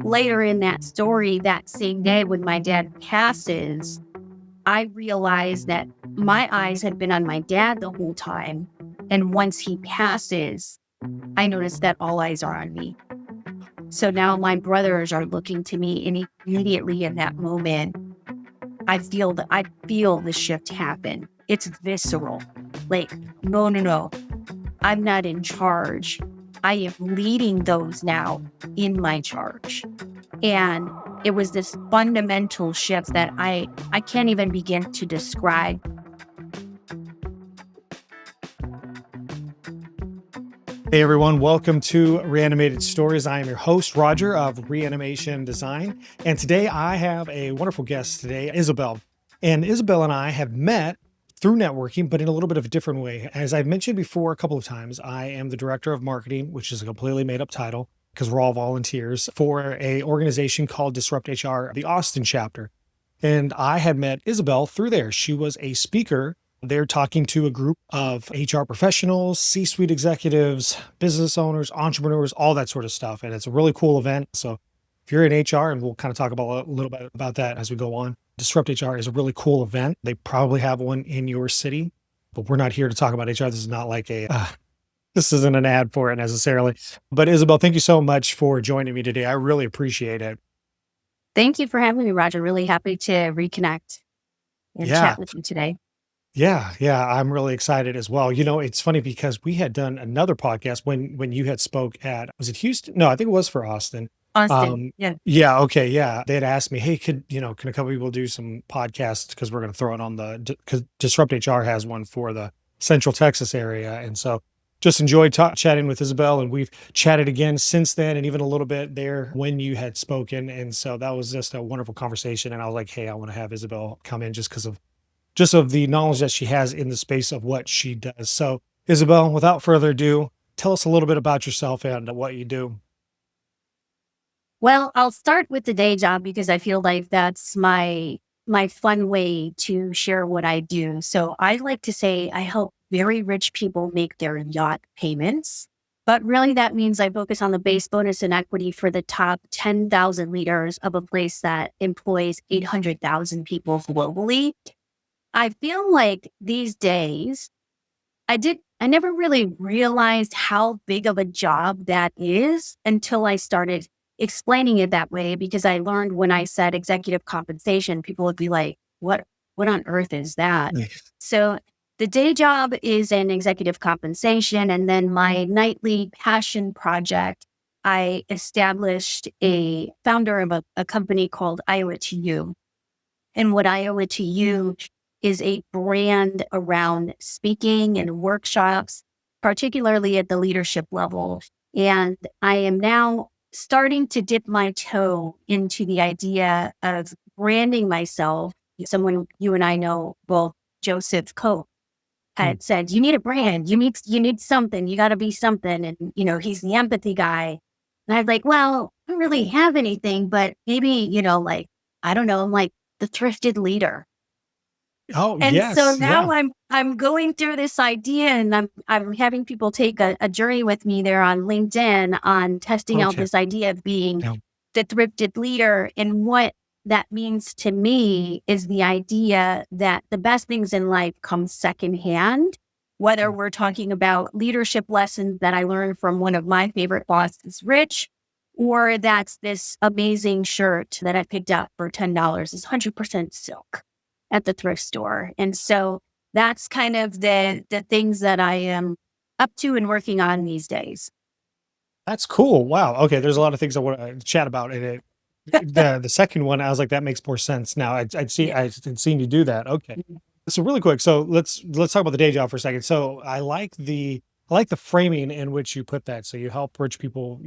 later in that story, that same day when my dad passes, I realized that my eyes had been on my dad the whole time. And once he passes, I noticed that all eyes are on me. So now my brothers are looking to me, and immediately in that moment, I feel the shift happen. It's visceral. Like, no. I'm not in charge. I am leading those now in my charge. And it was this fundamental shift that I can't even begin to describe. Hey everyone, welcome to Reanimated Stories. I am your host, Roger of Reanimation Design. And today I have a wonderful guest today, Isabel. And Isabel and I have met through networking, but in a little bit of a different way. As I've mentioned before a couple of times, I am the director of marketing, which is a completely made up title because we're all volunteers for an organization called Disrupt HR, the Austin chapter. And I had met Isabel through there. She was a speaker. They're talking to a group of HR professionals, C-suite executives, business owners, entrepreneurs, all that sort of stuff. And it's a really cool event. So if you're in HR, and we'll kind of talk about a little bit about that as we go on, Disrupt HR is a really cool event. They probably have one in your city, but we're not here to talk about HR. This is not like this isn't an ad for it necessarily. But Isabel, thank you so much for joining me today. I really appreciate it. Thank you for having me, Roger. Really happy to reconnect and chat with you today. Yeah, I'm really excited as well. You know, it's funny because we had done another podcast when you had spoke at, was it Houston? No, I think it was for Austin. Yeah. Yeah. Okay. Yeah. They had asked me, hey, can a couple people do some podcasts? Because we're going to throw it on because Disrupt HR has one for the Central Texas area. And so just enjoyed chatting with Isabel, and we've chatted again since then, and even a little bit there when you had spoken. And so that was just a wonderful conversation. And I was like, hey, I want to have Isabel come in just because of the knowledge that she has in the space of what she does. So Isabel, without further ado, tell us a little bit about yourself and what you do. Well, I'll start with the day job because I feel like that's my fun way to share what I do. So I like to say I help very rich people make their yacht payments. But really that means I focus on the base bonus and equity for the top 10,000 leaders of a place that employs 800,000 people globally. I feel like these days, I never really realized how big of a job that is until I started explaining it that way, because I learned when I said executive compensation, people would be like, what on earth is that? So the day job is an executive compensation. And then my nightly passion project, I established a founder of a company called I Owe It To You. And what I Owe It To You is a brand around speaking and workshops, particularly at the leadership level. And I am now starting to dip my toe into the idea of branding myself. Someone you and I know, both, Joseph Coe, had said, you need a brand, you need something, you got to be something. And, he's the empathy guy. And I was like, well, I don't really have anything, but maybe, I don't know, I'm like the thrifted leader. Oh, and yes. So now I'm going through this idea, and I'm having people take a journey with me there on LinkedIn on testing out this idea of being the thrifted leader. And what that means to me is the idea that the best things in life come secondhand, whether we're talking about leadership lessons that I learned from one of my favorite bosses, Rich, or that's this amazing shirt that I picked up for $10. It's 100% silk at the thrift store. And so that's kind of the things that I am up to and working on these days. That's cool. Wow. Okay. There's a lot of things I want to chat about in it. The second one, I was like, that makes more sense now. I'd seen you do that. Okay. So really quick. So let's talk about the day job for a second. So I like the framing in which you put that. So you help rich people,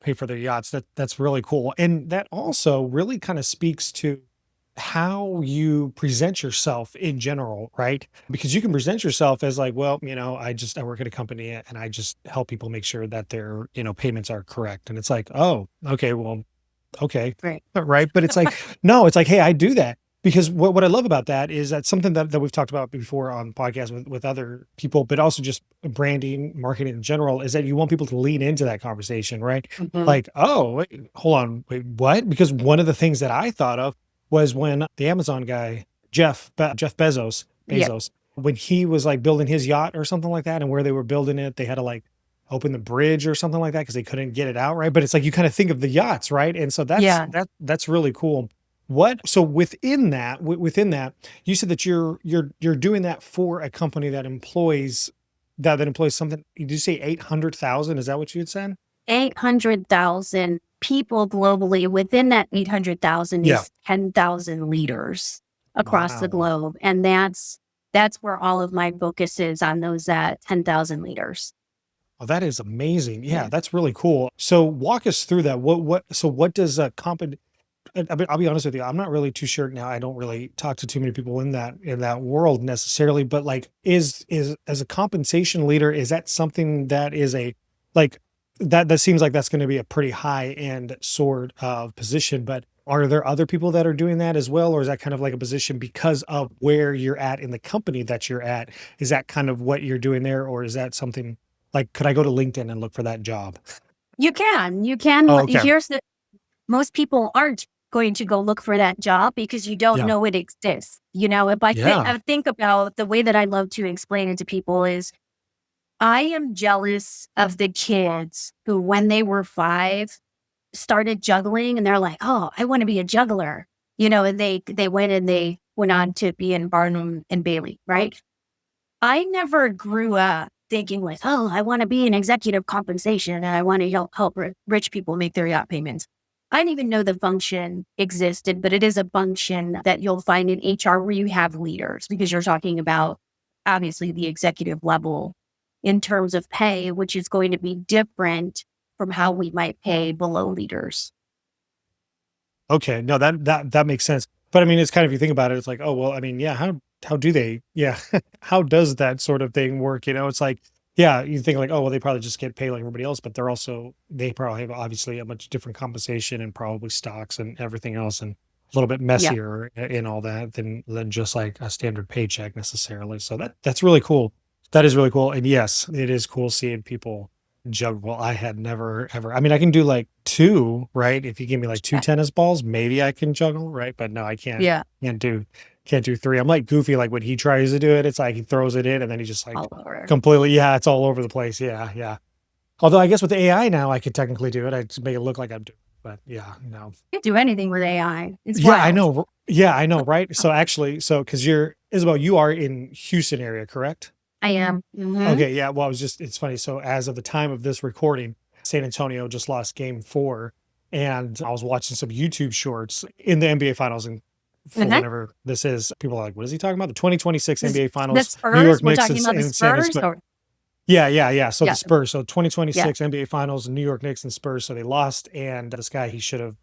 pay for their yachts. That's really cool. And that also really kind of speaks to how you present yourself in general, right? Because you can present yourself as like, well, I work at a company and I just help people make sure that their, payments are correct. And it's like, oh, okay, well, okay. Right. Right. But it's like, no, it's like, hey, I do that. Because what I love about that is that's something that we've talked about before on podcasts with other people, but also just branding, marketing in general, is that you want people to lean into that conversation, right? Mhm. Like, oh, wait, hold on, wait, what? Because one of the things that I thought of was when the Amazon guy, Jeff Yeah. Bezos, when he was like building his yacht or something like that, and where they were building it, they had to like open the bridge or something like that because they couldn't get it out, right? But it's like you kind of think of the yachts, right? And so Yeah. that's really cool. What so within that, you said that you're doing that for a company that employs that employs something. Did you say 800,000? Is that what you had said? 800,000 people globally. Within that 800,000 Yeah. is 10,000 leaders across the Wow. globe. And that's where all of my focus is, on those 10,000 leaders. Oh, that is amazing. Yeah. Yeah, that's really cool. So walk us through that. What does a company I'll be honest with you, I'm not really too sure now. I don't really talk to too many people in that world necessarily, but like is as a compensation leader, is that something that is a like that seems like that's going to be a pretty high end sort of position, but are there other people that are doing that as well? Or is that kind of like a position because of where you're at in the company that you're at? Is that kind of what you're doing there? Or is that something like, could I go to LinkedIn and look for that job? You can. Oh, okay. Here's the most people aren't going to go look for that job because you don't Yeah. know it exists. If Yeah. I think about the way that I love to explain it to people is, I am jealous of the kids who, when they were 5, started juggling, and they're like, "Oh, I want to be a juggler." And they went on to be in Barnum and Bailey, right? I never grew up thinking like, "Oh, I want to be in executive compensation and I want to help rich people make their yacht payments." I didn't even know the function existed, but it is a function that you'll find in HR where you have leaders, because you're talking about obviously the executive level in terms of pay, which is going to be different from how we might pay below leaders. Okay, no, that makes sense. But I mean, it's kind of, you think about it, it's like, oh well, I mean, yeah, how do they, yeah, how does that sort of thing work? It's like, yeah, you think like, oh well, they probably just get paid like everybody else, but they probably have obviously a much different compensation and probably stocks and everything else, and a little bit Yeah. messier in all that than just like a standard paycheck necessarily. So that's really cool. That is really cool. And yes, it is cool seeing people juggle. Well, I had never ever. I mean, I can do like two, right? If you give me like two Yeah. tennis balls, maybe I can juggle, right? But no, I can't. Yeah. Can't do. Can't do three. I'm like Goofy. Like when he tries to do it, it's like he throws it in and then he just like All over. completely. Yeah, it's all over the place. Yeah, yeah. Although I guess with AI now, I could technically do it. I just make it look like I'm doing. But yeah, no. You can do anything with AI. It's Yeah, I wild. know. Yeah, I know. Right. So actually, because you're Isabel, you are in Houston area, correct? I am. Hmm. Okay, yeah. Well, it's funny. So as of the time of this recording, San Antonio just lost game 4. And I was watching some YouTube shorts in the NBA finals. And for Hmm. whenever this is, people are like, what is he talking about? The 2026 NBA The finals, New Spurs. York We're Knicks talking about the and San Spurs, Antonio. or Yeah, yeah, yeah. So the yeah, Spurs. So yeah. 2026 NBA finals, New York Knicks and Spurs. So they lost. And this guy, he should have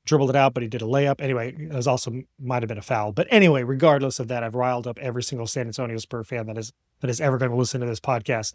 dribbled it out, but he did a layup. Anyway, it was also might have been a foul. But anyway, regardless of that, I've riled up every single San Antonio Spur fan that is ever going to listen to this podcast.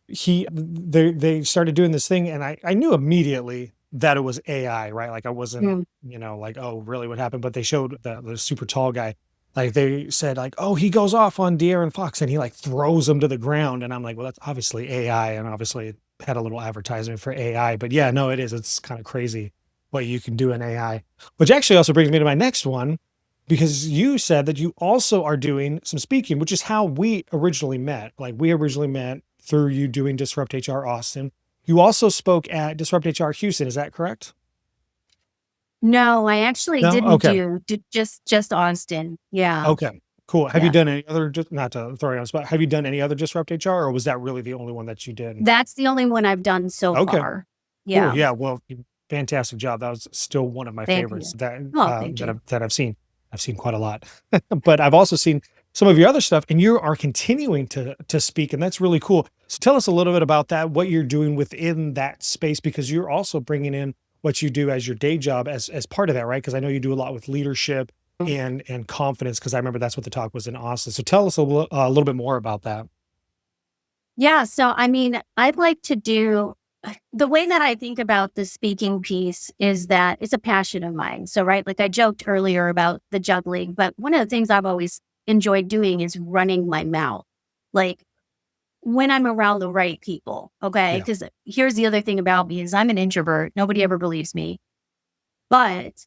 They started doing this thing, and I knew immediately that it was AI, right? Like I wasn't, Mm. like, oh, really, what happened? But they showed the super tall guy. Like they said, like, oh, he goes off on De'Aaron Fox and he like throws him to the ground. And I'm like, well, that's obviously AI, and obviously it had a little advertisement for AI. But yeah, no, it is. It's kind of crazy what you can do in AI. Which actually also brings me to my next one, because you said that you also are doing some speaking, which is how we originally met. Like we originally met through you doing Disrupt HR Austin. You also spoke at Disrupt HR Houston. Is that correct? No, I actually No? didn't Okay. just Austin. Yeah, Okay. Cool. Have you yeah. done any other, just not to throw you on the spot, have you done any other Disrupt HR, or was that really the only one that you did? That's the only one I've done so Okay. far. Cool. Yeah. Yeah. Well, fantastic job. That was still one of my Thank favorites you. Oh, thank that you. I've seen. I've seen quite a lot, but I've also seen some of your other stuff, and you are continuing to speak, and that's really cool. So tell us a little bit about that, what you're doing within that space, because you're also bringing in what you do as your day job as part of that, right? Because I know you do a lot with leadership and confidence, because I remember that's what the talk was in Austin. So tell us a little bit more about that. Yeah. So, I mean, I'd like to do. the way that I think about the speaking piece is that it's a passion of mine. So, right, like I joked earlier about the juggling, but one of the things I've always enjoyed doing is running my mouth. Like when I'm around the right people, okay? Yeah. Because here's the other thing about me is I'm an introvert. Nobody ever believes me, but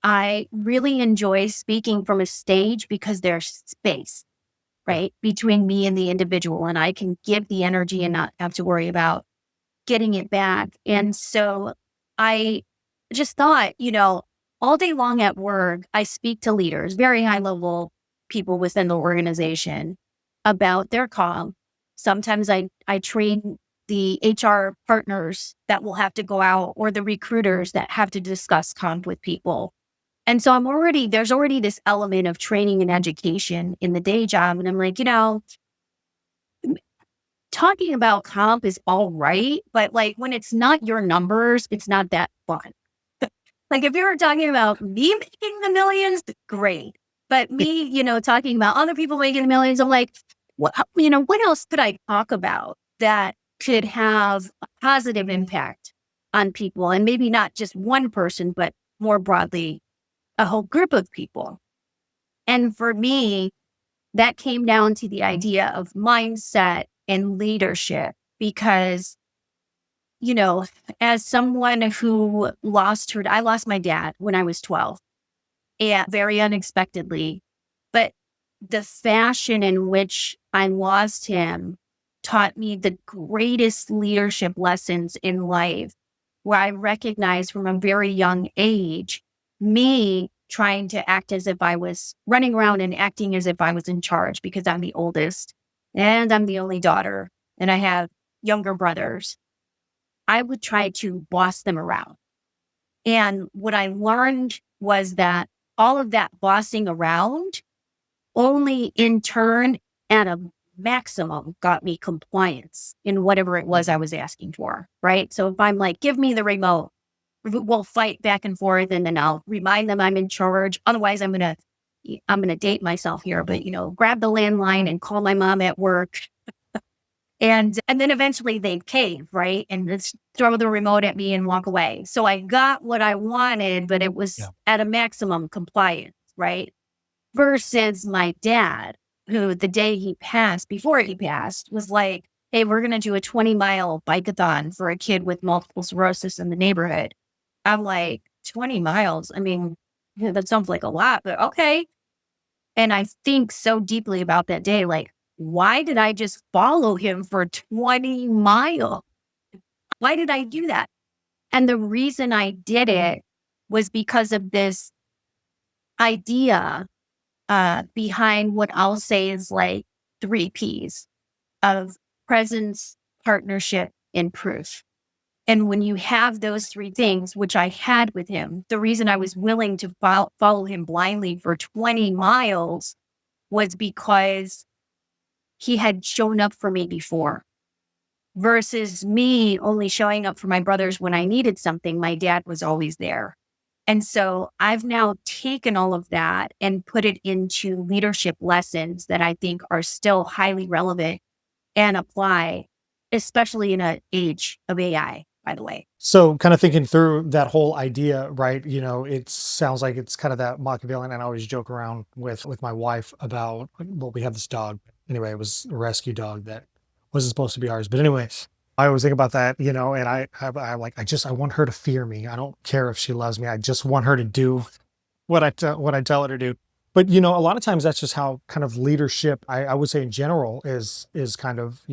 I really enjoy speaking from a stage because there's space, Yeah. right, between me and the individual, and I can give the energy and not have to worry about getting it back. And so I just thought, all day long at work, I speak to leaders, very high level people within the organization about their comp. Sometimes I train the HR partners that will have to go out or the recruiters that have to discuss comp with people. And so there's already this element of training and education in the day job. And I'm like, talking about comp is all right, but like when it's not your numbers, it's not that fun. Like if you were talking about me making the millions, great. But me, talking about other people making the millions, I'm like, what else could I talk about that could have a positive impact on people? And maybe not just one person, but more broadly, a whole group of people. And for me, that came down to the idea of mindset and leadership because, you know, as someone who I lost my dad when I was 12 and very unexpectedly, but the fashion in which I lost him taught me the greatest leadership lessons in life, where I recognized from a very young age me trying to act as if I was running around and acting as if I was in charge because I'm the oldest and I'm the only daughter and I have younger brothers. I would try to boss them around. And what I learned was that all of that bossing around only in turn at a maximum got me compliance in whatever it was I was asking for. Right. So if I'm like, give me the remote, we'll fight back and forth and then I'll remind them I'm in charge. Otherwise, I'm gonna date myself here, but grab the landline and call my mom at work. And then eventually they'd cave, right? And just throw the remote at me and walk away. So I got what I wanted, but it was Yeah. at a maximum compliance, right? Versus my dad, who the day before he passed, was like, hey, we're going to do a 20-mile bike-a-thon for a kid with multiple sclerosis in the neighborhood. I'm like, 20 miles? I mean, that sounds like a lot, but okay. And I think so deeply about that day, like, why did I just follow him for 20 miles? Why did I do that? And the reason I did it was because of this idea behind what I'll say is like 3 Ps of presence, partnership, and proof. And when you have those 3 things, which I had with him, the reason I was willing to follow him blindly for 20 miles was because he had shown up for me before versus me only showing up for my brothers when I needed something. My dad was always there. And so I've now taken all of that and put it into leadership lessons that I think are still highly relevant and apply, especially in an age of AI, by the way. So kind of thinking through that whole idea, right? It sounds like it's kind of that Machiavellian. And I always joke around with my wife about, well, we have this dog. Anyway, it was a rescue dog that wasn't supposed to be ours. But anyways, I always think about that, and I like, I want her to fear me. I don't care if she loves me. I just want her to do what I tell her to do. But a lot of times that's just how kind of leadership, I would say in general, is kind of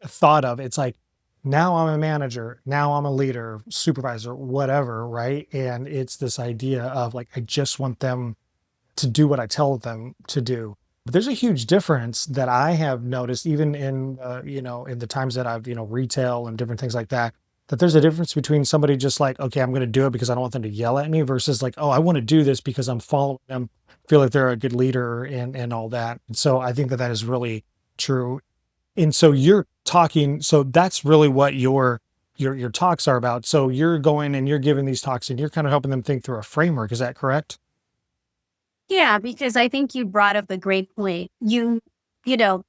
thought of. It's like, now I'm a manager, now I'm a leader, supervisor, whatever, right? And it's this idea of like, I just want them to do what I tell them to do. But there's a huge difference that I have noticed, even in in the times that I've retail and different things like that. That there's a difference between somebody just like, okay, I'm going to do it because I don't want them to yell at me, versus like, oh, I want to do this because I'm following them, feel like they're a good leader and all that. And so I think that that is really true. And so you're talking, so that's really what your talks are about. So you're going and you're giving these talks and you're kind of helping them think through a framework. Is that correct? Yeah, because I think you brought up a great point. You know,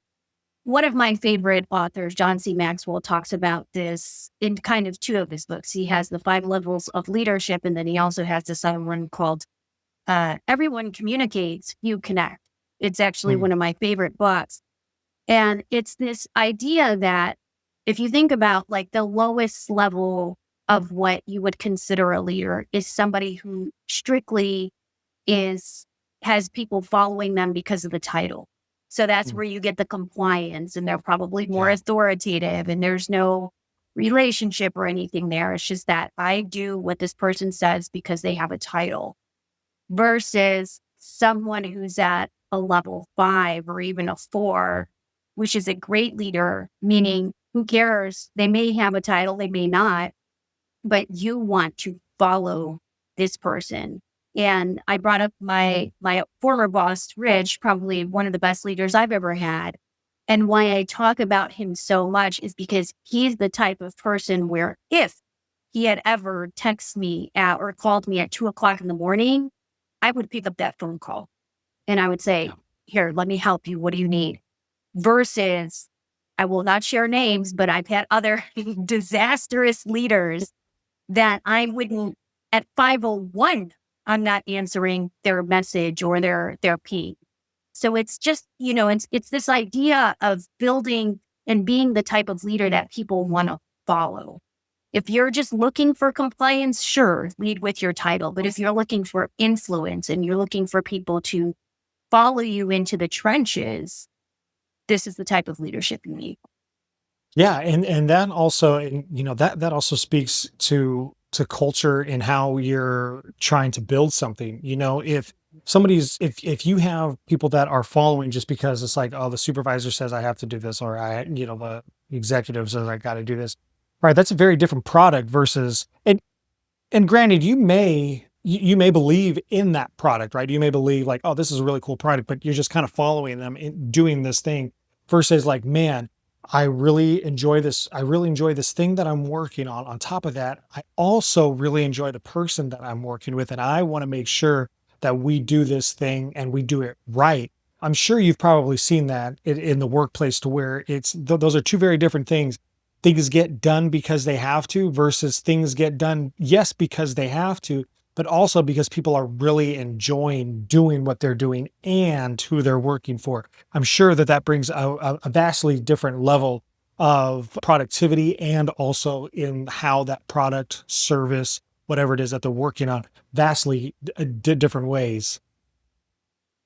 one of my favorite authors, John C. Maxwell, talks about this in kind of two of his books. He has the 5 levels of leadership, and then he also has this other one called Everyone Communicates, You Connect. It's actually Mm, one of my favorite books. And it's this idea that if you think about like the lowest level of what you would consider a leader is somebody who strictly is has people following them because of the title. So that's mm, where you get the compliance and they're probably more yeah. authoritative and there's no relationship or anything there. It's just that I do what this person says because they have a title versus someone who's at a level 5 or even a 4, which is a great leader, meaning who cares? They may have a title, they may not, but you want to follow this person. And I brought up my former boss, Rich, probably one of the best leaders I've ever had. And why I talk about him so much is because he's the type of person where if he had ever texted me at or called me at 2 o'clock in the morning, I would pick up that phone call and I would say, Yeah. here, let me help you. What do you need? Versus, I will not share names, but I've had other disastrous leaders that I wouldn't at 5:01, I'm not answering their message or their ping. So it's just, it's this idea of building and being the type of leader that people want to follow. If you're just looking for compliance, sure, lead with your title. But if you're looking for influence and you're looking for people to follow you into the trenches, this is the type of leadership you need. Yeah, and that also, and that also speaks to culture and how you're trying to build something. If if you have people that are following just because it's like, oh, the supervisor says I have to do this, or the executive says I got to do this. Right, that's a very different product versus, and granted, you may believe in that product, right? You may believe like, oh, this is a really cool product, but you're just kind of following them in doing this thing versus like, man, I really enjoy this. I really enjoy this thing that I'm working on. On top of that, I also really enjoy the person that I'm working with. And I want to make sure that we do this thing and we do it right. I'm sure you've probably seen that in the workplace to where those are two very different things. Things get done because they have to versus things get done, yes, because they have to, but also because people are really enjoying doing what they're doing and who they're working for. I'm sure that brings a vastly different level of productivity and also in how that product, service, whatever it is that they're working on, vastly different ways.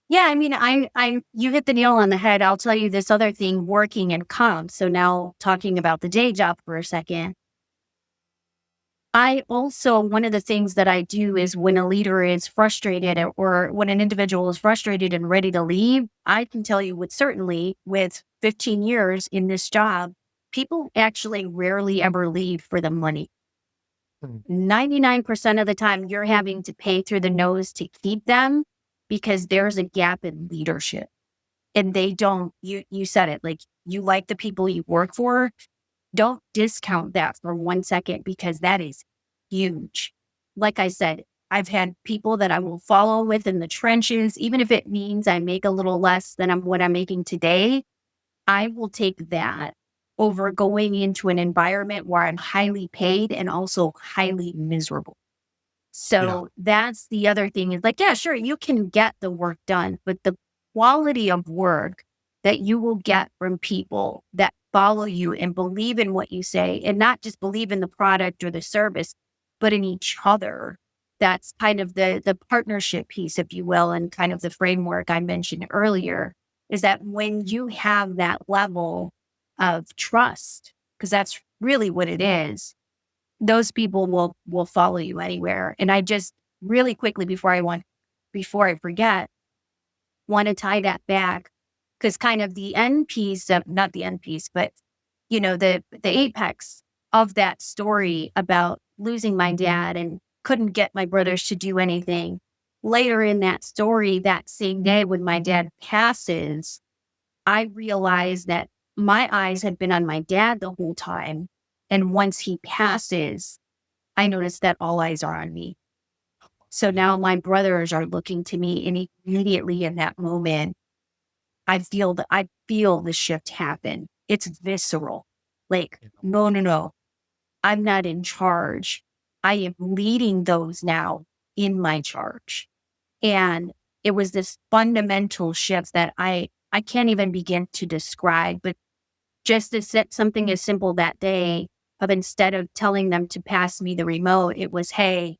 Yeah, I mean, you hit the nail on the head. I'll tell you this other thing working in comp. So now talking about the day job for a second. I also, one of the things that I do is when a leader is frustrated or when an individual is frustrated and ready to leave, I can tell you with certainly with 15 years in this job, people actually rarely ever leave for the money. Mm, 99% of the time, you're having to pay through the nose to keep them because there's a gap in leadership. And they don't, you said it, like you like the people you work for. Don't discount that for 1 second because that is huge. Like I said, I've had people that I will follow with in the trenches, even if it means I make a little less than what I'm making today. I will take that over going into an environment where I'm highly paid and also highly miserable. yeah. So that's the other thing is like, yeah, sure, you can get the work done, but the quality of work that you will get from people that follow you and believe in what you say and not just believe in the product or the service, but in each other. That's kind of the partnership piece, if you will, and kind of the framework I mentioned earlier is that when you have that level of trust, because that's really what it is, those people will follow you anywhere. And I just really quickly before I forget, want to tie that back because kind of the end piece of not the end piece, but the apex of that story about losing my dad and couldn't get my brothers to do anything. Later in that story, that same day when my dad passes, I realized that my eyes had been on my dad the whole time. And once he passes, I noticed that all eyes are on me. So now my brothers are looking to me and immediately in that moment, I feel the shift happen. It's visceral. Like, no, no, no. I'm not in charge. I am leading those now in my charge. And it was this fundamental shift that I can't even begin to describe, but just to set something as simple that day of instead of telling them to pass me the remote, it was, hey,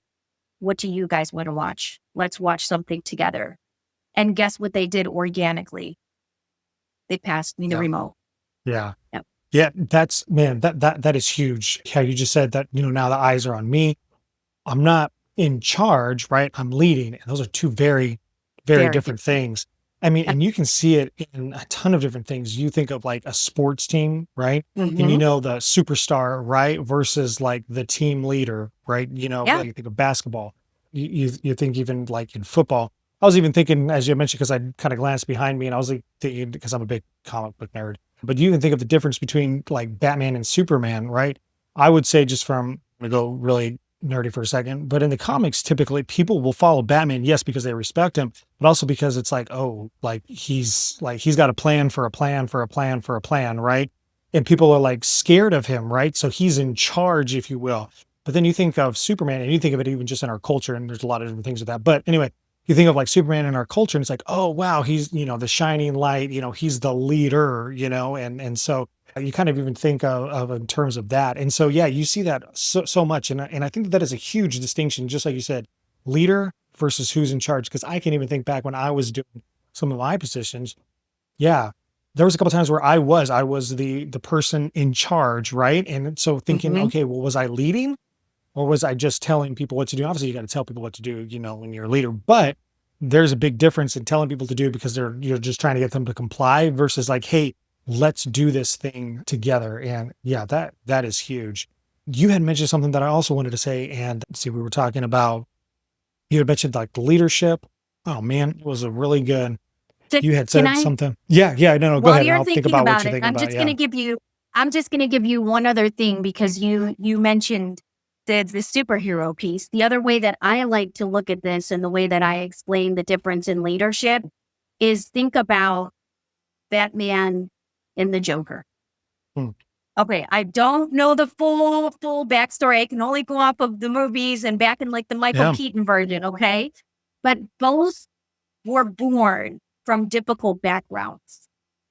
what do you guys want to watch? Let's watch something together. And guess what they did organically? They passed me the Yeah. remote. Yeah. Yep. Yeah. That's, man, that is huge. How you just said that, now the eyes are on me. I'm not in charge, right? I'm leading. And those are two very, very Very different different. things. I mean, Yep. and you can see it in a ton of different things. You think of like a sports team, right? And Mm-hmm. the superstar, right? Versus like the team leader, right? Yeah. You think of basketball. You think even like in football. I was even thinking, as you mentioned, because I kind of glanced behind me and I was like thinking, because I'm a big comic book nerd, but you can think of the difference between like Batman and Superman, right? I would say just from, I'm gonna go really nerdy for a second, but in the comics, typically people will follow Batman, yes, because they respect him, but also because it's like, oh, he's got a plan for a plan for a plan for a plan, right? And people are like scared of him, right? So he's in charge, if you will. But then you think of Superman and you think of it even just in our culture, and there's a lot of different things with that. But anyway, you think of like Superman in our culture, and it's like, oh wow, he's the shining light, he's the leader, and so you kind of even think of in terms of that. And so, yeah, you see that so much. And I think that is a huge distinction, just like you said, leader versus who's in charge. Cause I can even think back when I was doing some of my positions. Yeah. There was a couple times where I was the person in charge. Right. And so thinking, Mm-hmm. okay, well, was I leading or was I just telling people what to do? Obviously you got to tell people what to do, when you're a leader, but there's a big difference in telling people to do because you're just trying to get them to comply versus like, hey, let's do this thing together. And yeah, that is huge. You had mentioned something that I also wanted to say, and see, we were talking about, you had mentioned like the leadership. Oh man, it was a really good, So you had can said I, something. Yeah, yeah, no, go while ahead. And you're I'll think thinking about what about you're it, thinking about. Yeah. I'm just gonna give you one other thing because you mentioned the superhero piece. The other way that I like to look at this and the way that I explain the difference in leadership is think about Batman and the Joker. Hmm. Okay, I don't know the full backstory. I can only go off of the movies and back in like the Michael Yeah. Keaton version, okay? But both were born from difficult backgrounds.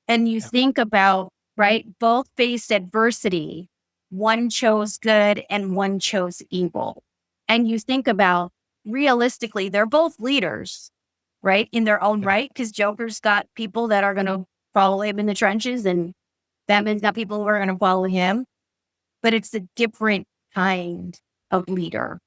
And you Yeah. think about, right, both faced adversity. One chose good and one chose evil. And you think about realistically, they're both leaders, right, in their own Yeah. right, because Joker's got people that are going to follow him in the trenches and Batman's got people who are going to follow him. But it's a different kind of leader.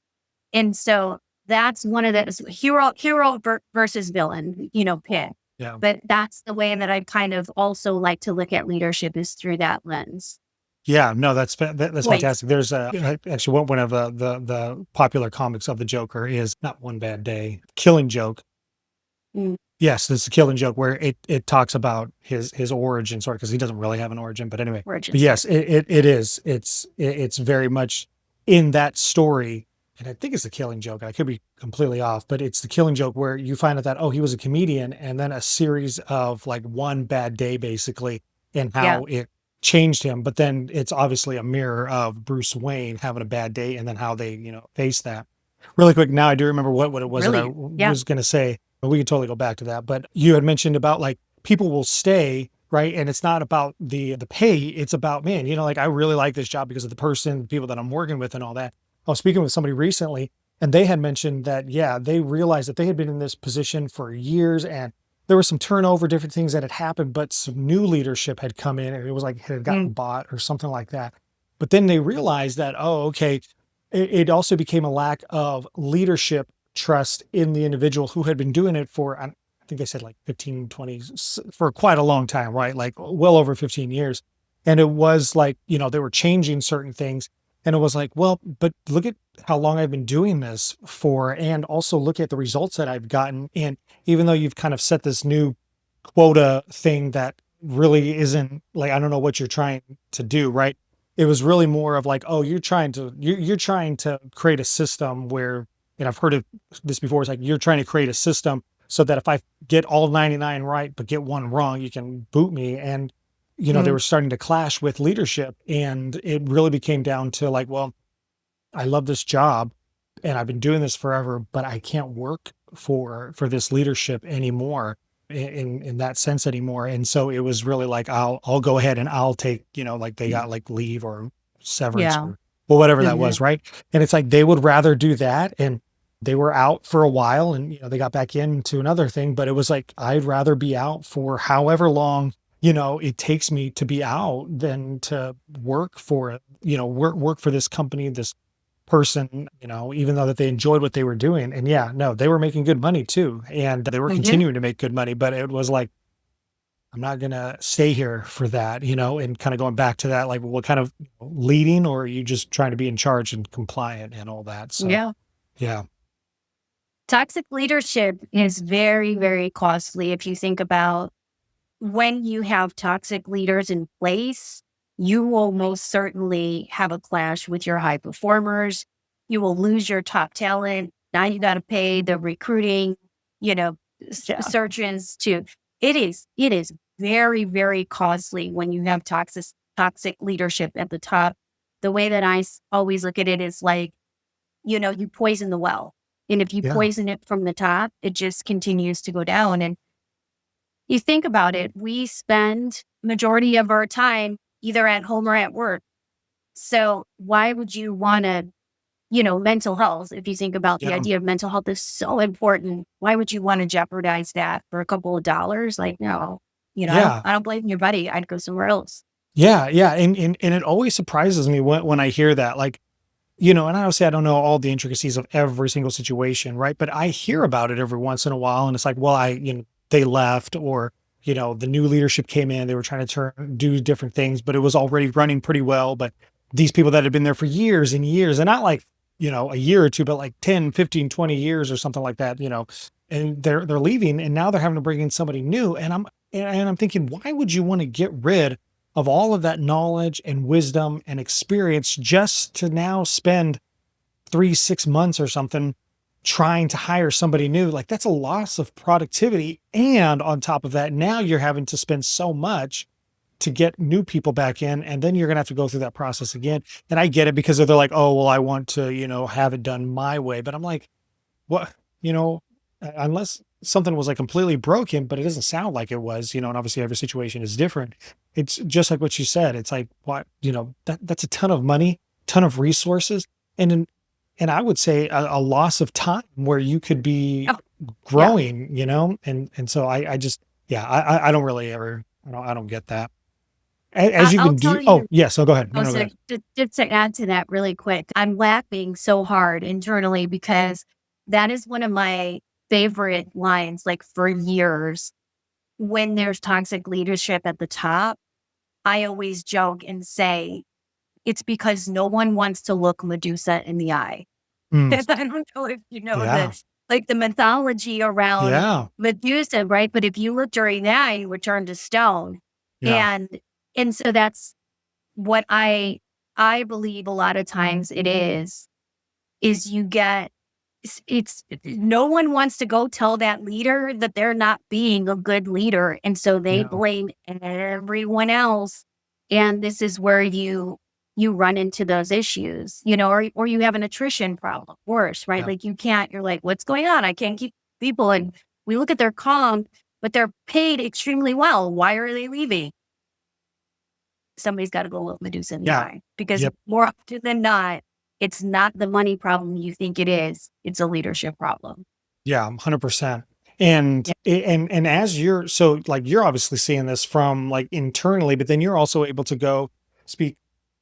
And so that's one of the versus villain, pick. Yeah. But that's the way that I kind of also like to look at leadership is through that lens. Yeah, no, that's Wait. fantastic. There's actually one of the popular comics of the Joker is not One Bad Day, Killing Joke. Mm, Yes, it's a Killing Joke where it talks about his origin sort of because he doesn't really have an origin, but anyway. But origin story. yes, it is. It's very much in that story, and I think it's the Killing Joke. I could be completely off, but it's the Killing Joke where you find out that oh, he was a comedian, and then a series of like one bad day basically, and Yeah. how it changed him. But then it's obviously a mirror of Bruce Wayne having a bad day, and then how they face that. Really quick, now I do remember what it was that I Brilliant. Yeah. was going to say. But we can totally go back to that. But you had mentioned about like people will stay, right? And it's not about the pay. It's about, man, like I really like this job because of the person, the people that I'm working with and all that. I was speaking with somebody recently and they had mentioned that, yeah, they realized that they had been in this position for years and there was some turnover, different things that had happened, but some new leadership had come in and it was like it had Mm, gotten bought or something like that. But then they realized that, oh, okay, it also became a lack of leadership trust in the individual who had been doing it for, I think they said like 15, 20, for quite a long time, right? Like well over 15 years. And it was like, they were changing certain things. And it was like, well, but look at how long I've been doing this for, and also look at the results that I've gotten. And even though you've kind of set this new quota thing that really isn't like, I don't know what you're trying to do, right? It was really more of like, oh, you're trying to create a system where, and I've heard of this before, it's like you're trying to create a system so that if I get all 99 right, but get one wrong, you can boot me. And, they Mm. were starting to clash with leadership. And it really became down to like, well, I love this job and I've been doing this forever, but I can't work for this leadership anymore in that sense anymore. And so it was really like I'll go ahead and I'll take, like they got like leave or severance Yeah. or well, whatever that Mhm. was, right? And it's like they would rather do that. And they were out for a while and they got back into another thing, but it was like I'd rather be out for however long it takes me to be out than to work for it, work for this company, this person, even though that they enjoyed what they were doing. And yeah, no, they were making good money too. And they were Mhm. continuing to make good money, but it was like, I'm not going to stay here for that, and kind of going back to that, like what kind of leading, or are you just trying to be in charge and compliant and all that? So, Yeah. yeah. Toxic leadership is very, very costly if you think about when you have toxic leaders in place, you will most certainly have a clash with your high performers. You will lose your top talent. Now you got to pay the recruiting, you know, Yeah. surgeons to. It is very, very costly when you have toxic leadership at the top. The way that always look at it is like, you poison the well. And if you Yeah. poison it from the top, it just continues to go down. And you think about it, we spend majority of our time either at home or at work. So why would you want to, mental health, if you think about the Yeah. idea of mental health is so important, why would you want to jeopardize that for a couple of dollars? Like, no, Yeah. I don't blame your buddy. I'd go somewhere else. Yeah. Yeah. And it always surprises me when I hear that, like, and obviously I don't know all the intricacies of every single situation, right? But I hear about it every once in a while, and it's like, well, they left, or the new leadership came in, they were trying to do different things, but it was already running pretty well. But these people that had been there for years and years, and not like a year or two, but like 10, 15, 20 years or something like that, and they're leaving, and now they're having to bring in somebody new, and I'm thinking, why would you want to get rid of all of that knowledge and wisdom and experience just to now spend 3, 6 months or something trying to hire somebody new? Like, that's a loss of productivity. And on top of that, now you're having to spend so much to get new people back in. And then you're going to have to go through that process again. And I get it, because they're like, oh, well, I want to, have it done my way. But I'm like, what, unless something was like completely broken, but it doesn't sound like it was, and obviously every situation is different. It's just like what you said. It's like, what, that's a ton of money, ton of resources. And I would say a loss of time where you could be Oh, yeah. growing, and so I just, yeah, I don't really ever, I don't get that. As you I'll can tell do. Oh, you. yeah. So go ahead. No, Oh, no, go so ahead. just to add to that really quick, I'm laughing so hard internally because that is one of my favorite lines, like for years. When there's toxic leadership at the top, I always joke and say, it's because no one wants to look Medusa in the eye. Mm, And I don't know if you know yeah. this, like the mythology around Yeah. Medusa, right? But if you look during that, you would turn to stone. Yeah. And and so that's what I believe a lot of times it is you get no one wants to go tell that leader that they're not being a good leader, and so they Yeah. blame everyone else, and this is where you run into those issues, or you have an attrition problem, worse, right? Yeah. Like you're like, what's going on? I can't keep people, and we look at their comp, but they're paid extremely well. Why are they leaving? Somebody's got to go look Medusa in the Yeah. eye, because Yep. more often than not, it's not the money problem you think it is. It's a leadership problem. Yeah, 100%. And Yeah. and as you're, so like you're obviously seeing this from like internally, but then you're also able to go speak,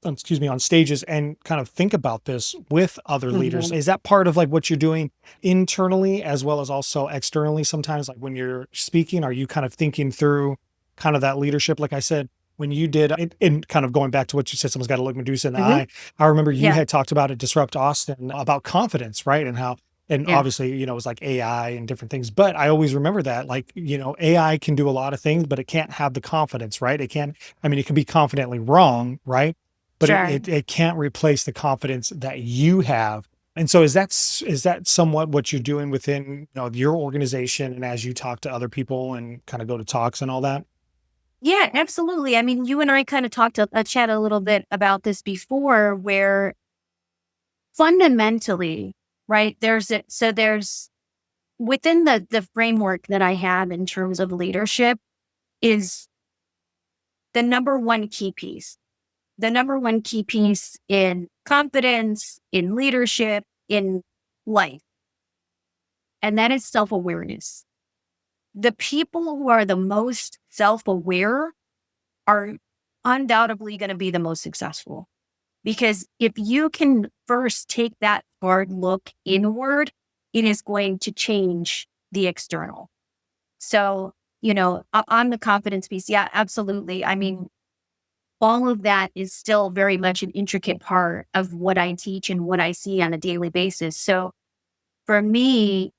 excuse me, on stages and kind of think about this with other leaders. Mhm. Is that part of like what you're doing internally as well as also externally sometimes? Like when you're speaking, are you kind of thinking through kind of that leadership? Like I said, when you did, and kind of going back to what you said, someone's got to look Medusa in the Mhm. eye. I remember you Yeah. had talked about it, Disrupt Austin, about confidence, right? And how, and Yeah. obviously, it was like AI and different things, but I always remember that, like, AI can do a lot of things, but it can't have the confidence, right? It can't, I mean, it can be confidently wrong, right? But Sure. it can't replace the confidence that you have And so is that somewhat what you're doing within, your organization and as you talk to other people and kind of go to talks and all that? Yeah, absolutely. I mean, you and I kind of chat a little bit about this before, where fundamentally, right, there's within the framework that I have in terms of leadership is the number one key piece. The number one key piece in confidence, in leadership, in life, and that is self-awareness. The people who are the most self-aware are undoubtedly going to be the most successful. Because if you can first take that hard look inward, it is going to change the external. So, on the confidence piece, yeah, absolutely. I mean, all of that is still very much an intricate part of what I teach and what I see on a daily basis. So for me,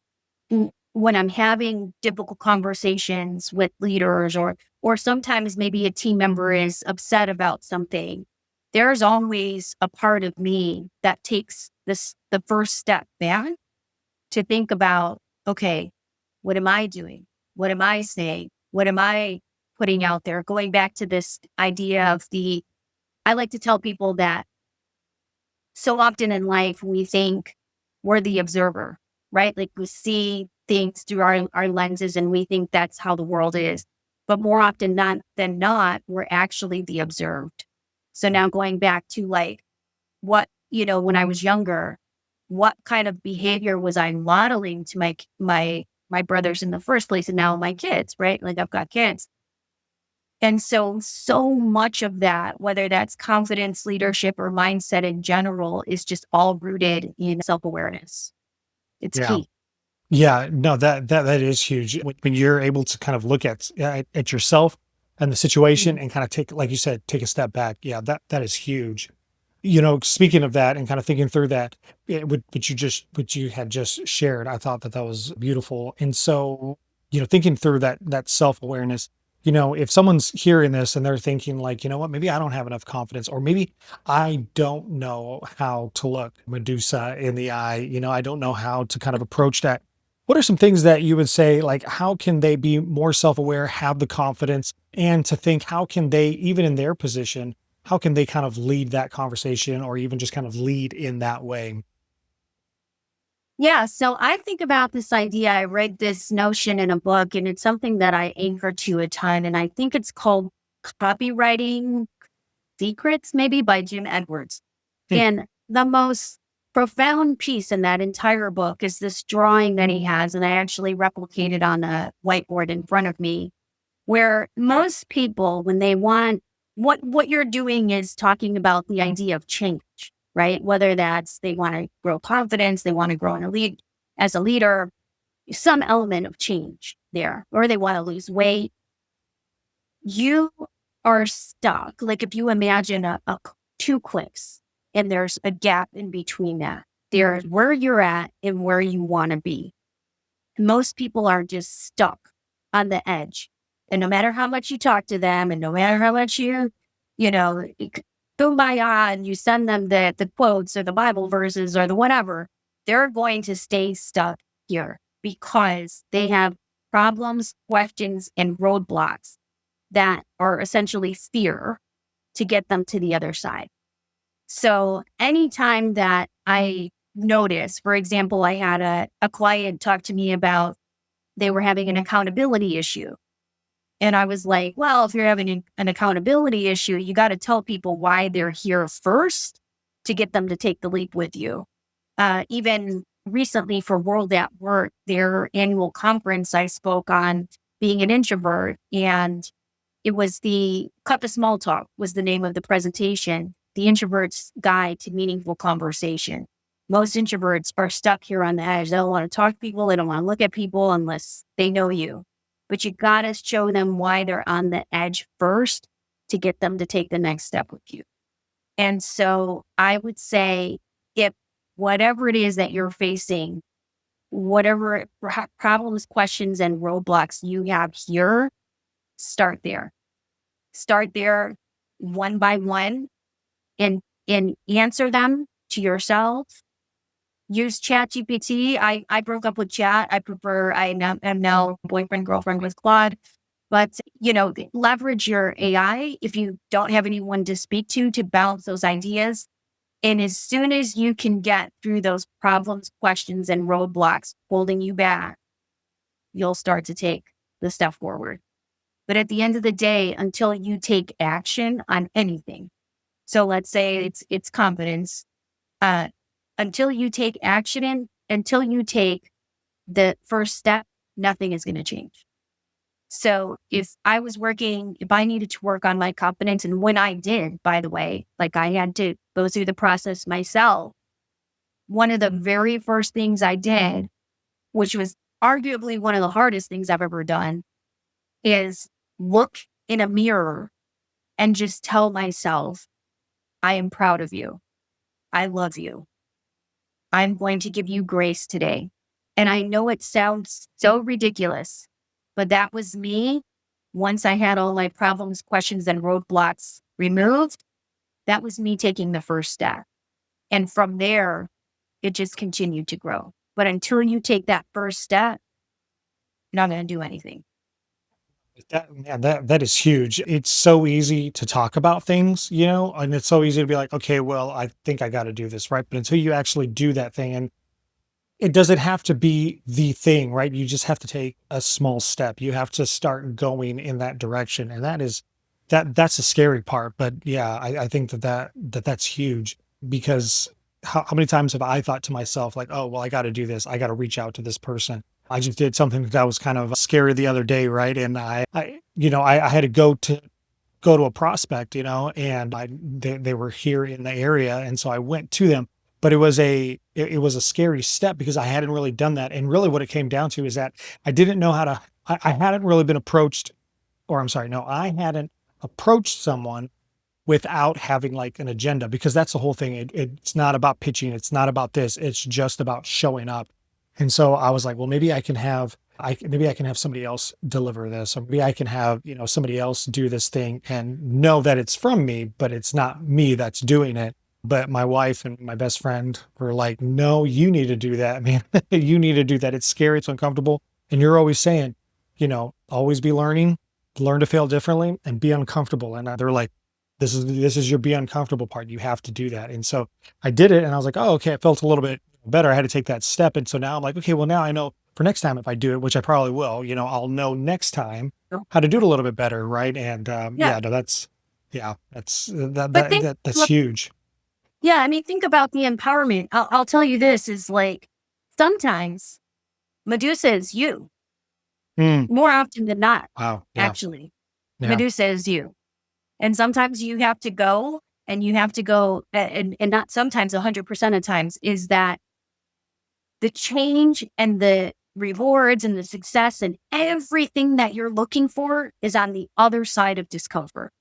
when I'm having difficult conversations with leaders, or sometimes maybe a team member is upset about something, there's always a part of me that takes the first step back to think about, okay, what am I doing? What am I saying? What am I putting out there? Going back to this idea of I like to tell people that so often in life, we think we're the observer, right? Like we see things through our lenses and we think that's how the world is. But more often than not, we're actually the observed. So now going back to like when I was younger, what kind of behavior was I modeling to my brothers in the first place? And now my kids, right? Like I've got kids. And so much of that, whether that's confidence, leadership, or mindset in general, is just all rooted in self-awareness. It's Yeah. key. Yeah, no, that is huge. When you're able to kind of look at yourself and the situation Mhm. and kind of take, like you said, take a step back. Yeah, that is huge. Speaking of that and kind of thinking through that, what you had just shared, I thought that was beautiful. And so, thinking through that self awareness, if someone's hearing this and they're thinking like, you know what, maybe I don't have enough confidence, or maybe I don't know how to look Medusa in the eye. I don't know how to kind of approach that. What are some things that you would say, like, how can they be more self aware, have the confidence, and to think, how can they, even in their position, how can they kind of lead that conversation or even just kind of lead in that way? Yeah. So I think about this idea. I read this notion in a book, and it's something that I anchor to a ton. And I think it's called Copywriting Secrets, maybe by Jim Edwards. Hmm. And the most profound piece in that entire book is this drawing that he has. And I actually replicated on a whiteboard in front of me, where most people, when they want what you're doing is talking about the idea of change, right? Whether that's they want to grow confidence, they want to grow in a lead as a leader, some element of change there, or they want to lose weight. You are stuck. Like if you imagine two cliffs and there's a gap in between that, there's where you're at and where you want to be. Most people are just stuck on the edge. And no matter how much you talk to them and no matter how much you know, kumbaya and you send them the quotes or the Bible verses or the whatever, they're going to stay stuck here because they have problems, questions, and roadblocks that are essentially fear to get them to the other side. So anytime that I notice, for example, I had a client talk to me about they were having an accountability issue. And I was like, well, if you're having an accountability issue, you got to tell people why they're here first to get them to take the leap with you. Even recently for World at Work, their annual conference, I spoke on being an introvert, and it was the Cut the Small Talk was the name of the presentation, the introvert's guide to meaningful conversation. Most introverts are stuck here on the edge. They don't want to talk to people. They don't want to look at people unless they know you. But you got to show them why they're on the edge first to get them to take the next step with you. And so I would say if whatever it is that you're facing, whatever problems, questions, and roadblocks you have here, start there. Start there one by one and answer them to yourself use Chat GPT. I broke up with Chat. I'm now boyfriend, girlfriend with Claude. But, leverage your AI if you don't have anyone to speak to bounce those ideas. And as soon as you can get through those problems, questions, and roadblocks holding you back, you'll start to take the step forward. But at the end of the day, until you take action on anything, so let's say it's confidence, uh, until you take until you take the first step, nothing is going to change. So if I needed to work on my confidence, and when I did, by the way, like I had to go through the process myself, one of the very first things I did, which was arguably one of the hardest things I've ever done, is look in a mirror and just tell myself, I am proud of you. I love you. I'm going to give you grace today. And I know it sounds so ridiculous, but that was me. Once I had all my problems, questions, and roadblocks removed, that was me taking the first step. And from there, it just continued to grow. But until you take that first step, you're not going to do anything. That is huge. It's so easy to talk about things, and it's so easy to be like, okay, well, I think I got to do this, right? But until you actually do that thing, and it doesn't have to be the thing, right? You just have to take a small step. You have to start going in that direction, and that's the scary part. But yeah, I think that's huge, because how many times have I thought to myself like, oh, well, I got to do this. I got to reach out to this person. I just did something that was kind of scary the other day, right? And I had to go to a prospect, and they were here in the area, and so I went to them. But it was a scary step because I hadn't really done that, and really what it came down to is that I didn't know how to. I hadn't really been approached, or I'm sorry, no, I hadn't approached someone without having like an agenda, because that's the whole thing. It's not about pitching. It's not about this. It's just about showing up. And so I was like, well, maybe I can have somebody else deliver this, or maybe I can have, somebody else do this thing and know that it's from me, but it's not me that's doing it. But my wife and my best friend were like, no, you need to do that, man. You need to do that. It's scary. It's uncomfortable. And you're always saying, always be learning, learn to fail differently, and be uncomfortable. And they're like, this is your be uncomfortable part. You have to do that. And so I did it, and I was like, oh, okay. It felt a little bit better. I had to take that step. And so now I'm like, okay, well, now I know for next time, if I do it, which I probably will, I'll know next time how to do it a little bit better. Right. And, Yeah. no, that's But that's huge. yeah, I mean, think about the empowerment. I'll tell you this is like, sometimes Medusa is you. Mm, More often than not, wow. Yeah. actually. Yeah. Medusa is you. And sometimes you have to go, and not sometimes, 100% of times, is that the change and the rewards and the success and everything that you're looking for is on the other side of discomfort.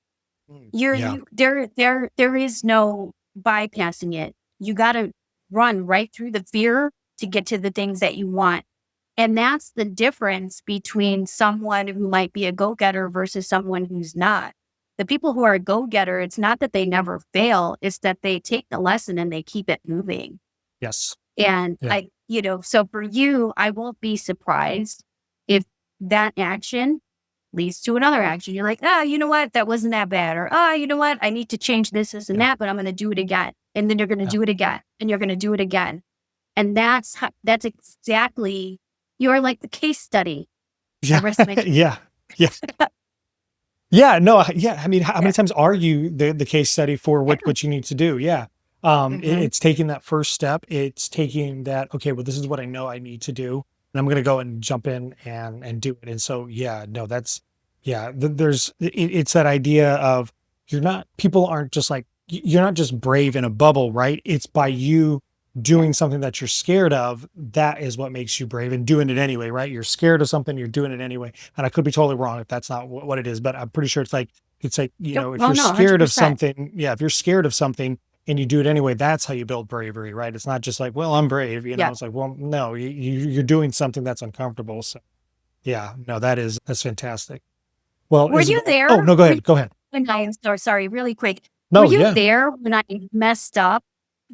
Yeah. There is no bypassing it. You got to run right through the fear to get to the things that you want. And that's the difference between someone who might be a go-getter versus someone who's not. The people who are a go-getter, it's not that they never fail, it's that they take the lesson and they keep it moving. Yes. And Yeah. so for you, I won't be surprised if that action leads to another action. You're like, you know what? That wasn't that bad. Or, you know what? I need to change this and Yeah. that, but I'm going to do it again. And then you're going to Yeah. do it again. And you're going to do it again. And that's exactly, you're like the case study. Yeah. I rest my case. Yeah. Yeah. Yeah. No. Yeah. I mean, how Yeah. many times are you the case study for what you need to do? Yeah. Mhm. It's taking that first step. It's taking that, okay, well, this is what I know I need to do, and I'm going to go and jump in and do it. And so, yeah, no, it's that idea of people aren't just like, you're not just brave in a bubble, right? It's by you doing something that you're scared of. That is what makes you brave, and doing it anyway, right? You're scared of something, you're doing it anyway. And I could be totally wrong if that's not what it is, but I'm pretty sure it's like, Yep. if Oh, you're no, scared of 100%. something, yeah, if you're scared of something and you do it anyway, that's how you build bravery, right? It's not just like, well, I'm brave, Yeah. it's like, well, no, you're doing something that's uncomfortable. So yeah, no, that's fantastic. Well, Were you Isabel, oh, there no, go ahead. Go ahead. when I, sorry, really quick. Were No, you yeah. there when I messed up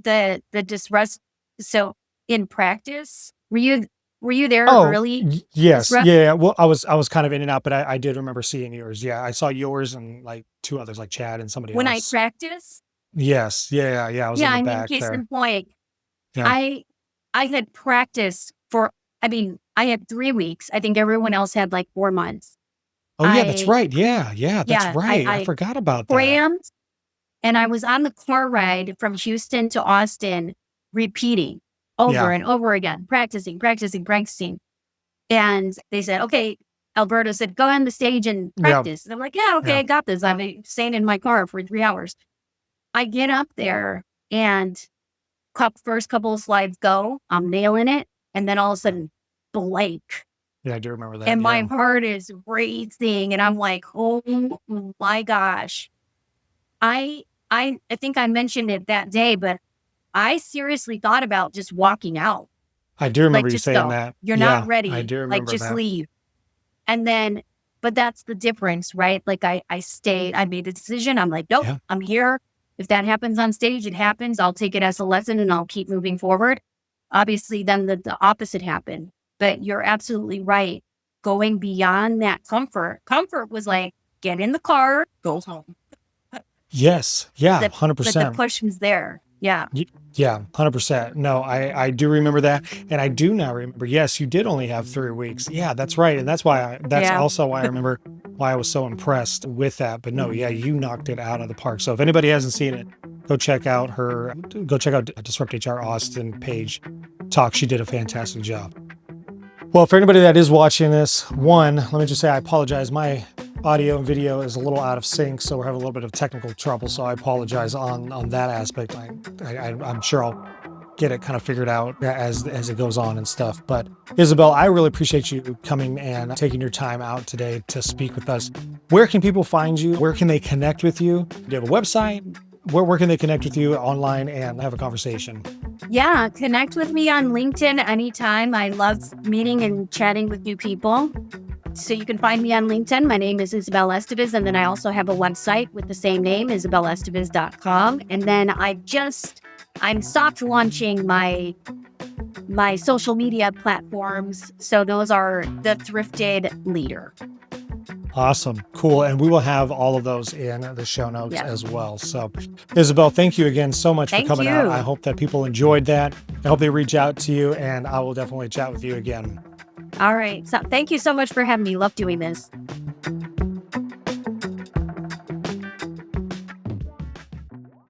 the disrest? So in practice. Were you there Oh, early? yes. Disrupt Yeah. Well, I was kind of in and out, but I did remember seeing yours. Yeah. I saw yours and like two others, like Chad and somebody when I else. practice? Yes. Yeah. Yeah. I was Yeah, in the I mean, back case there. in point, Yeah. I I had practiced for I mean, I had 3 weeks. I think everyone else had like 4 months. Oh, yeah. That's I right. Yeah. Yeah. That's yeah, I right. I I forgot about that. crammed and I was on the car ride from Houston to Austin repeating over Yeah. and over again, practicing, practicing, practicing. And they said, "Okay." Alberto said, "Go on the stage and Yeah. practice." And I'm like, "Yeah, okay, Yeah. I got this." I've been staying in my car for 3 hours. I get up there and first couple of slides go, I'm nailing it, and then all of a sudden, blank. Yeah. I do remember that. And my Yeah. heart is racing, and I'm like, "Oh my gosh." I I think I mentioned it that day, but I seriously thought about just walking out. I do Like, remember you "Just saying go. that. You're not Yeah. I ready. do Like, remember just that. leave." And then but that's the difference, right? Like, I stayed. I made a decision. I'm like, "Nope, Yeah. I'm here. If that happens on stage, it happens. I'll take it as a lesson, and I'll keep moving forward." Obviously, then the opposite happened. But you're absolutely right. Going beyond that comfort was like, "Get in the car, go home." Yes. Yeah. The but the 100%. push was there. Yeah. Yeah, 100%. No, I do remember that, and I do now remember, yes, you did only have 3 weeks. Yeah, that's right, and that's Yeah. also why I remember why I was so impressed with that, but no, yeah, you knocked it out of the park. So if anybody hasn't seen it, go check out Disrupt HR Austin page talk. She did a fantastic job. Well, for anybody that is watching this, one, let me just say I apologize. My audio and video is a little out of sync, so we're having a little bit of technical trouble. So I apologize on that aspect. I'm sure I'll get it kind of figured out as it goes on and stuff. But Isabel, I really appreciate you coming and taking your time out today to speak with us. Where can people find you? Where can they connect with you? Do you have a website? Where can they connect with you online and have a conversation? Yeah, connect with me on LinkedIn anytime. I love meeting and chatting with new people. So you can find me on LinkedIn. My name is Isabel Estevez, and then I also have a website with the same name, isabelestevez.com. And then I'm soft launching my social media platforms. So those are the Thrifted Leader. Awesome. Cool. And we will have all of those in the show notes Yeah. as well. So, Isabel, thank you again so much for Thank coming out. you. I hope that people enjoyed that. I hope they reach out to you, and I will definitely chat with you again. All right. So thank you so much for having me. Love doing this.